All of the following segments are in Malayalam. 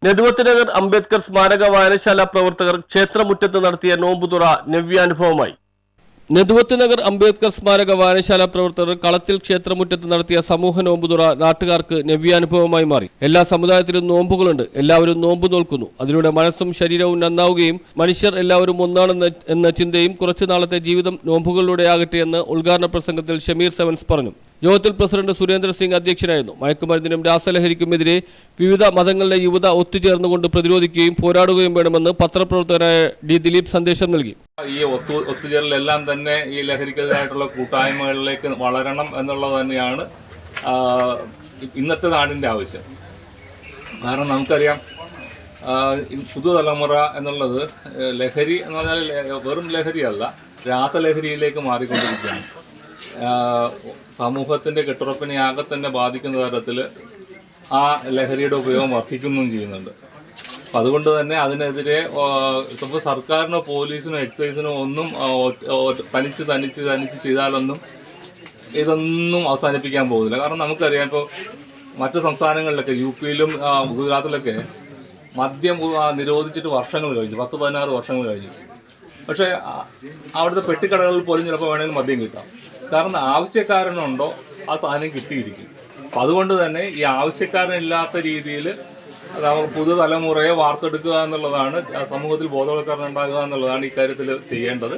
നെടുവത്തുനഗർ അംബേദ്കർ സ്മാരക വായനശാല പ്രവർത്തകർ ക്ഷേത്രമുറ്റത്ത് നടത്തിയ നോമ്പുതുറ നവ്യാനുഭവമായി. നെടുവത്തുനഗർ അംബേദ്കർ സ്മാരക വായനശാല പ്രവർത്തകർ കളത്തിൽ ക്ഷേത്രമുറ്റത്ത് നടത്തിയ സമൂഹ നോമ്പുതുറ നാട്ടുകാർക്ക് നവ്യാനുഭവമായി മാറി. എല്ലാ സമുദായത്തിലും നോമ്പുകളുണ്ട്, എല്ലാവരും നോമ്പ് നോൽക്കുന്നു. അതിലൂടെ മനസ്സും ശരീരവും നന്നാവുകയും മനുഷ്യർ എല്ലാവരും ഒന്നാണെന്ന ചിന്തയും കുറച്ചു നാളത്തെ ജീവിതം നോമ്പുകളിലൂടെയാകട്ടെ എന്ന് ഉദ്ഘാടന പ്രസംഗത്തിൽ ഷമീർ സെവൻസ് പറഞ്ഞു. യോഗത്തിൽ പ്രസിഡന്റ് സുരേന്ദ്ര സിംഗ് അധ്യക്ഷനായിരുന്നു. മയക്കുമരുന്നിനും രാസലഹരിക്കുമെതിരെ വിവിധ മതങ്ങളിലെ യുവത ഒത്തുചേർന്നുകൊണ്ട് പ്രതിരോധിക്കുകയും പോരാടുകയും വേണമെന്ന് പത്രപ്രവർത്തകനായ ഡി ദിലീപ് സന്ദേശം നൽകി. ഈ ഒത്തുചേരലെല്ലാം തന്നെ ഈ ലഹരിക്കെതിരായിട്ടുള്ള കൂട്ടായ്മകളിലേക്ക് വളരണം എന്നുള്ളത് തന്നെയാണ് ഇന്നത്തെ നാടിൻ്റെ ആവശ്യം. കാരണം നമുക്കറിയാം, പുതുതലമുറ എന്നുള്ളത് ലഹരി എന്ന് പറഞ്ഞാൽ വെറും ലഹരിയല്ല, രാസലഹരിയിലേക്ക് മാറിക്കൊണ്ടിരിക്കുകയാണ്. സമൂഹത്തിൻ്റെ കെട്ടുറപ്പിനെ ആകെ തന്നെ ബാധിക്കുന്ന തരത്തിൽ ആ ലഹരിയുടെ ഉപയോഗം വർദ്ധിക്കുകയും ചെയ്യുന്നുണ്ട്. അപ്പം അതുകൊണ്ട് തന്നെ അതിനെതിരെ ഇപ്പോൾ സർക്കാരിനോ പോലീസിനോ എക്സൈസിനോ ഒന്നും തനിച്ച് ചെയ്താലൊന്നും ഇതൊന്നും അവസാനിപ്പിക്കാൻ പോകുന്നില്ല. കാരണം നമുക്കറിയാം, ഇപ്പോൾ മറ്റു സംസ്ഥാനങ്ങളിലൊക്കെ യു.പിയിലും ഗുജറാത്തിലൊക്കെ മദ്യം നിരോധിച്ചിട്ട് വർഷങ്ങൾ കഴിഞ്ഞു, 10-16 വർഷങ്ങൾ കഴിഞ്ഞു. പക്ഷേ അവിടുത്തെ പെട്ടിക്കടകളിൽ പോലും ചിലപ്പോൾ വേണമെങ്കിൽ മദ്യം കിട്ടാം. കാരണം ആവശ്യക്കാരനുണ്ടോ ആ സാധനം കിട്ടിയിരിക്കും. അപ്പം അതുകൊണ്ട് തന്നെ ഈ ആവശ്യക്കാരനില്ലാത്ത രീതിയിൽ പുതുതലമുറയെ വാർത്തെടുക്കുക എന്നുള്ളതാണ്, സമൂഹത്തിൽ ബോധവൽക്കരണം ഉണ്ടാകുക എന്നുള്ളതാണ് ഇക്കാര്യത്തിൽ ചെയ്യേണ്ടത്.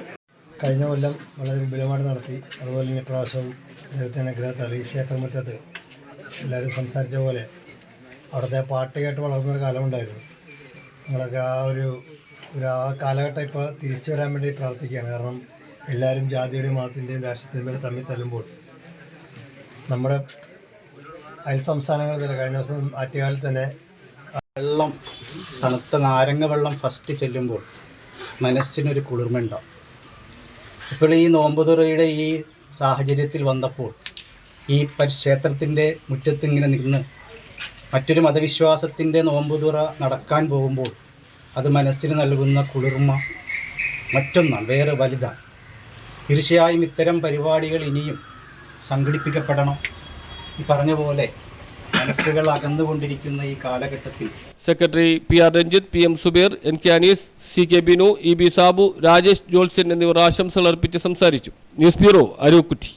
കഴിഞ്ഞ കൊല്ലം വളരെ വിപുലമായിട്ട് നടത്തി. അതുപോലെ തന്നെ ഇപ്രാവശ്യവും ദൈവത്തിൻ്റെ അനുഗ്രഹത്താൽ ഈ ക്ഷേത്രമുറ്റത്ത് എല്ലാവരും സംസാരിച്ച പോലെ അവിടുത്തെ പാട്ട് കേട്ട് വളർന്നൊരു കാലമുണ്ടായിരുന്നു. ഞങ്ങളൊക്കെ ആ കാലഘട്ടം ഇപ്പോൾ തിരിച്ചു വരാൻ വേണ്ടി പ്രാർത്ഥിക്കുകയാണ്. കാരണം എല്ലാവരും ജാതിയുടെയും മതത്തിൻ്റെയും രാഷ്ട്രീയത്തിൻ്റെയും തമ്മിൽ തല്ലുമ്പോൾ നമ്മുടെ അയൽ സംസ്ഥാനങ്ങളിൽ തന്നെ കഴിഞ്ഞ ദിവസം ആറ്റുകാലിൽ തന്നെ വെള്ളം, തണുത്ത നാരങ്ങ വെള്ളം ഫസ്റ്റ് ചെല്ലുമ്പോൾ മനസ്സിനൊരു കുളിർമയുണ്ടാവും. ഇപ്പോൾ ഈ നോമ്പുതുറയുടെ ഈ സാഹചര്യത്തിൽ വന്നപ്പോൾ ഈ ക്ഷേത്രത്തിൻ്റെ മുറ്റത്തിങ്ങനെ നിന്ന് മറ്റൊരു മതവിശ്വാസത്തിൻ്റെ നോമ്പുതുറ നടക്കാൻ പോകുമ്പോൾ അത് മനസ്സിന് നൽകുന്ന കുളിർമ മറ്റൊന്നാണ്, വേറെ വലുതാണ്. തീർച്ചയായും ഇത്തരം പരിപാടികൾ ഇനിയും സംഘടിപ്പിക്കപ്പെടണം. ഈ പറഞ്ഞ പോലെ മനസ്സുകൾ അകന്നുകൊണ്ടിരിക്കുന്ന ഈ കാലഘട്ടത്തിൽ secretary PR Ranjith, PM Zubair, NK Anees, CK Binu, EB Sabu, Rajesh Jolson എന്നിവർ ആശംസകൾ അർപ്പിച്ച് സംസാരിച്ചു. News bureau, Arookutty.